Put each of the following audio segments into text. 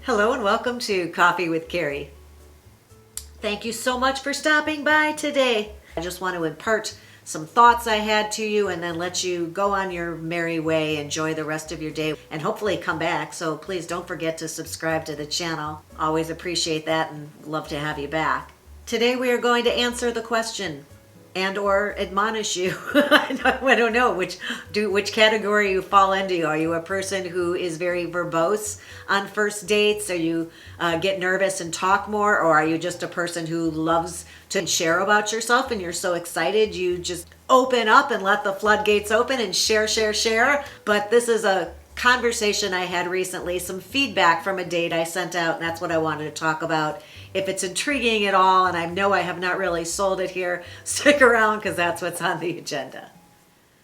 Hello and welcome to Coffee with Carey. Thank you so much for stopping by today. I just want to impart some thoughts I had to you and then let you go on your merry way, enjoy the rest of your day, and hopefully come back. So please don't forget to subscribe to the channel. Always appreciate that and love to have you back. Today we are going to answer the question and or admonish you. I don't know which category you fall into. Are you a person who is very verbose on first dates? Are you get nervous and talk more? Or are you just a person who loves to share about yourself and you're so excited you just open up and let the floodgates open and share? But this is a conversation I had recently, some feedback from a date I sent out, and that's what I wanted to talk about. If it's intriguing at all, and I know I have not really sold it here, stick around because that's what's on the agenda.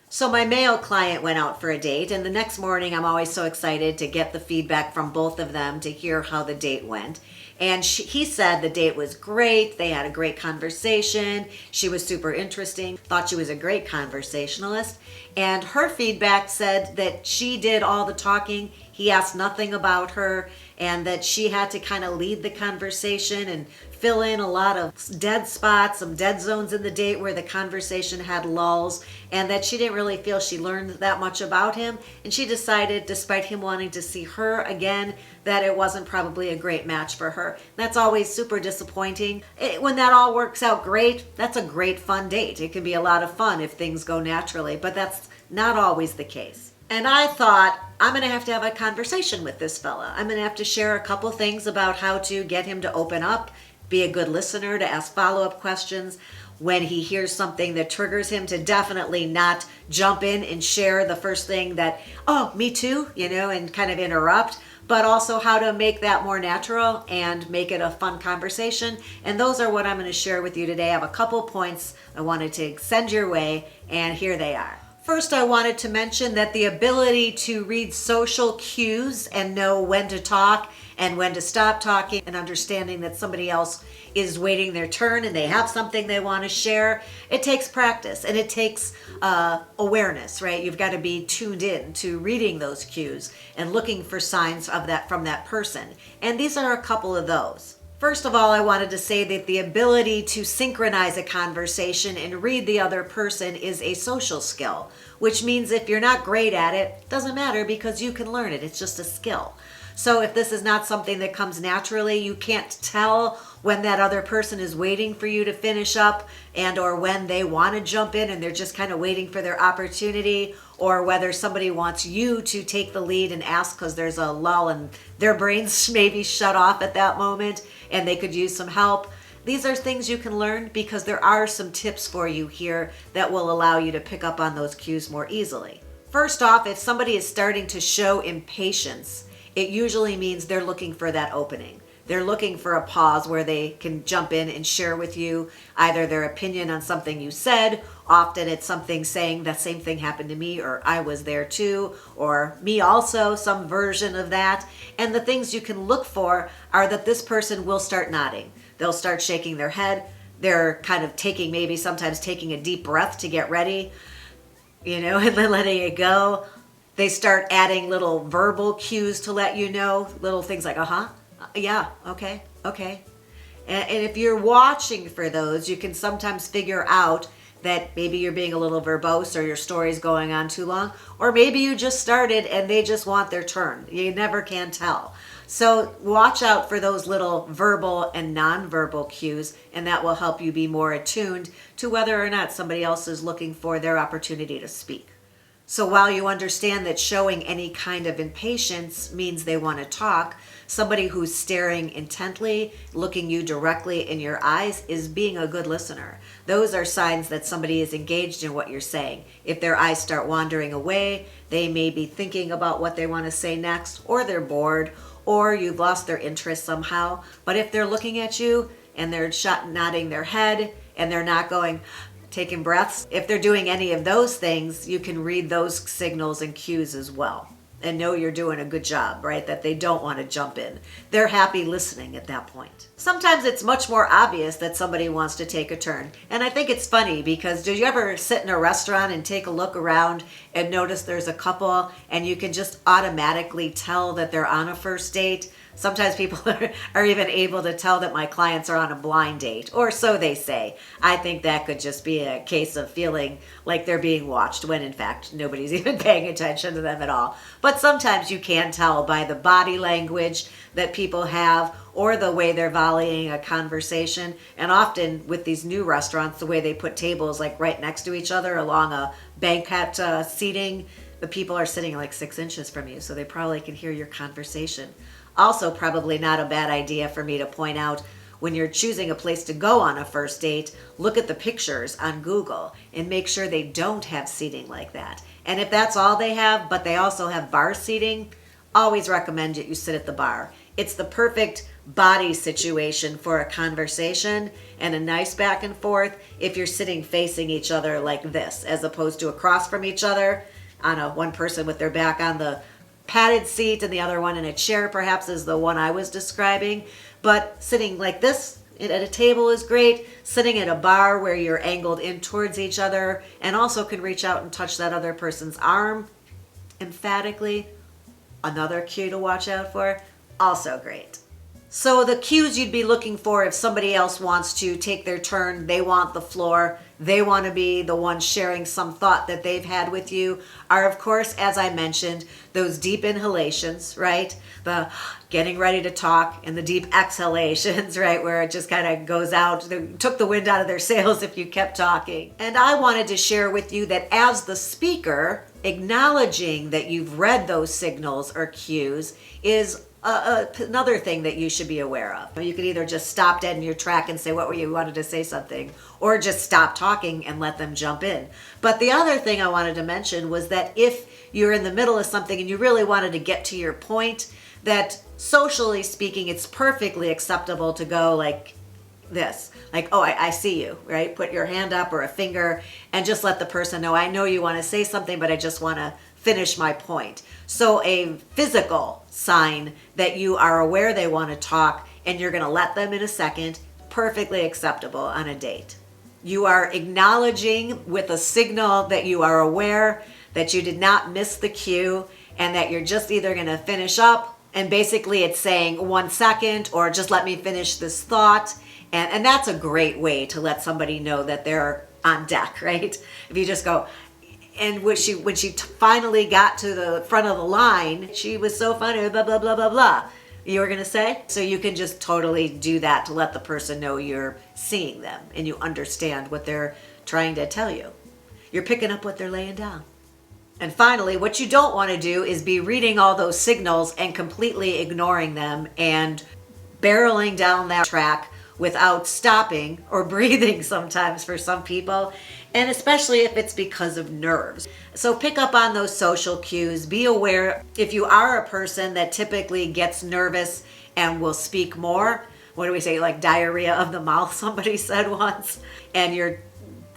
So my male client went out for a date, and the next morning I'm always so excited to get the feedback from both of them to hear how the date went. And he said the date was great. They had a great conversation. She was super interesting. Thought she was a great conversationalist. And her feedback said that she did all the talking. He asked nothing about her, and that she had to kind of lead the conversation and fill in a lot of dead spots, some dead zones in the date where the conversation had lulls, and that she didn't really feel she learned that much about him. And she decided, despite him wanting to see her again, that it wasn't probably a great match for her. That's always super disappointing. When that all works out great, that's a great fun date. It can be a lot of fun if things go naturally, but that's not always the case. And I thought, I'm going to have a conversation with this fella. I'm going to have to share a couple things about how to get him to open up, be a good listener, to ask follow-up questions. When he hears something that triggers him, to definitely not jump in and share the first thing that, oh, me too, and kind of interrupt, but also how to make that more natural and make it a fun conversation. And those are what I'm going to share with you today. I have a couple points I wanted to send your way, and here they are. First, I wanted to mention that the ability to read social cues and know when to talk and when to stop talking, and understanding that somebody else is waiting their turn and they have something they want to share, it takes practice and it takes awareness, right? You've got to be tuned in to reading those cues and looking for signs of that from that person. And these are a couple of those. First of all, I wanted to say that the ability to synchronize a conversation and read the other person is a social skill, which means if you're not great at it, it doesn't matter because you can learn it. It's just a skill. So if this is not something that comes naturally, you can't tell when that other person is waiting for you to finish up and or when they want to jump in and they're just kind of waiting for their opportunity, or whether somebody wants you to take the lead and ask because there's a lull and their brains maybe shut off at that moment and they could use some help. These are things you can learn because there are some tips for you here that will allow you to pick up on those cues more easily. First off, if somebody is starting to show impatience, it usually means they're looking for that opening. They're looking for a pause where they can jump in and share with you either their opinion on something you said. Often it's something saying the same thing happened to me, or I was there too, or me also, some version of that. And the things you can look for are that this person will start nodding. They'll start shaking their head. They're kind of sometimes taking a deep breath to get ready, and then letting it go. They start adding little verbal cues to let you know, little things like, yeah, okay. And if you're watching for those, you can sometimes figure out that maybe you're being a little verbose or your story's going on too long, or maybe you just started and they just want their turn. You never can tell. So watch out for those little verbal and nonverbal cues, and that will help you be more attuned to whether or not somebody else is looking for their opportunity to speak. So while you understand that showing any kind of impatience means they want to talk, somebody who's staring intently, looking you directly in your eyes, is being a good listener. Those are signs that somebody is engaged in what you're saying. If their eyes start wandering away, they may be thinking about what they want to say next, or they're bored, or you've lost their interest somehow. But if they're looking at you and they're nodding their head and they're not taking breaths, if they're doing any of those things, you can read those signals and cues as well and know you're doing a good job, right? That they don't want to jump in. They're happy listening at that point. Sometimes it's much more obvious that somebody wants to take a turn. And I think it's funny because do you ever sit in a restaurant and take a look around and notice there's a couple and you can just automatically tell that they're on a first date? Sometimes people are even able to tell that my clients are on a blind date, or so they say. I think that could just be a case of feeling like they're being watched when in fact nobody's even paying attention to them at all. But sometimes you can tell by the body language that people have or the way they're volleying a conversation. And often with these new restaurants, the way they put tables like right next to each other along a banquet seating, the people are sitting like 6 inches from you, so they probably can hear your conversation. Also, probably not a bad idea for me to point out, when you're choosing a place to go on a first date, look at the pictures on Google and make sure they don't have seating like that. And if that's all they have, but they also have bar seating, always recommend that you sit at the bar. It's the perfect body situation for a conversation and a nice back and forth if you're sitting facing each other like this, as opposed to across from each other on one person with their back on the padded seat and the other one in a chair, perhaps, is the one I was describing. But sitting like this at a table is great. Sitting at a bar where you're angled in towards each other and also can reach out and touch that other person's arm emphatically, another cue to watch out for. Also great. So the cues you'd be looking for if somebody else wants to take their turn, they want the floor, they want to be the one sharing some thought that they've had with you, are of course, as I mentioned, those deep inhalations, right? The getting ready to talk, and the deep exhalations, right? Where it just kind of goes out, took the wind out of their sails if you kept talking. And I wanted to share with you that as the speaker, acknowledging that you've read those signals or cues is another thing that you should be aware of. You could either just stop dead in your track and say, what were you wanted to say something, or just stop talking and let them jump in. But the other thing I wanted to mention was that if you're in the middle of something and you really wanted to get to your point, that socially speaking, it's perfectly acceptable to go like this, like, oh, I see you, right? Put your hand up or a finger and just let the person know, I know you want to say something, but I just want to finish my point. So a physical sign that you are aware they want to talk and you're going to let them in a second, perfectly acceptable on a date. You are acknowledging with a signal that you are aware that you did not miss the cue and that you're just either going to finish up, and basically it's saying 1 second or just let me finish this thought. And that's a great way to let somebody know that they're on deck, right? If you just go, and when she finally got to the front of the line, she was so funny, blah, blah, blah, blah, blah. You were going to say? So you can just totally do that to let the person know you're seeing them and you understand what they're trying to tell you. You're picking up what they're laying down. And finally, what you don't want to do is be reading all those signals and completely ignoring them and barreling down that track without stopping or breathing sometimes for some people, and especially if it's because of nerves. So pick up on those social cues. Be aware if you are a person that typically gets nervous and will speak more. What do we say, like diarrhea of the mouth, somebody said once, and you're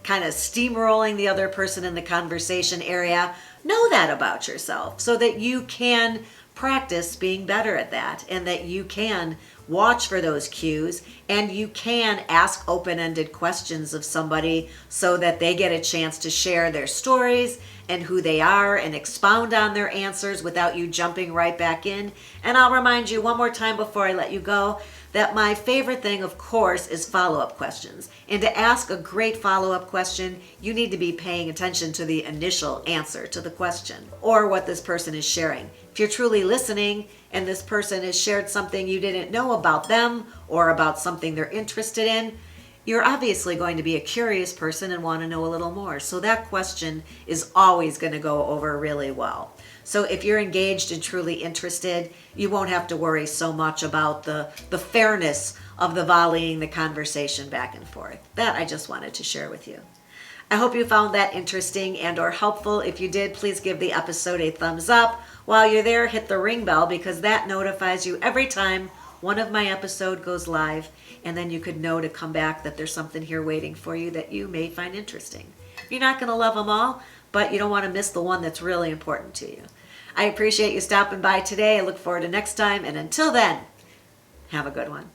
kind of steamrolling the other person in the conversation area. Know that about yourself so that you can practice being better at that, and that you can watch for those cues and you can ask open-ended questions of somebody so that they get a chance to share their stories and who they are and expound on their answers without you jumping right back in. And I'll remind you one more time before I let you go that my favorite thing, of course, is follow-up questions. And to ask a great follow-up question, you need to be paying attention to the initial answer to the question or what this person is sharing. If you're truly listening and this person has shared something you didn't know about them or about something they're interested in, you're obviously going to be a curious person and want to know a little more. So that question is always going to go over really well. So if you're engaged and truly interested, you won't have to worry so much about the fairness of the volleying the conversation back and forth. That I just wanted to share with you. I hope you found that interesting and or helpful. If you did, please give the episode a thumbs up. While you're there, hit the ring bell because that notifies you every time one of my episodes goes live, and then you could know to come back that there's something here waiting for you that you may find interesting. You're not going to love them all, but you don't want to miss the one that's really important to you. I appreciate you stopping by today. I look forward to next time, and until then, have a good one.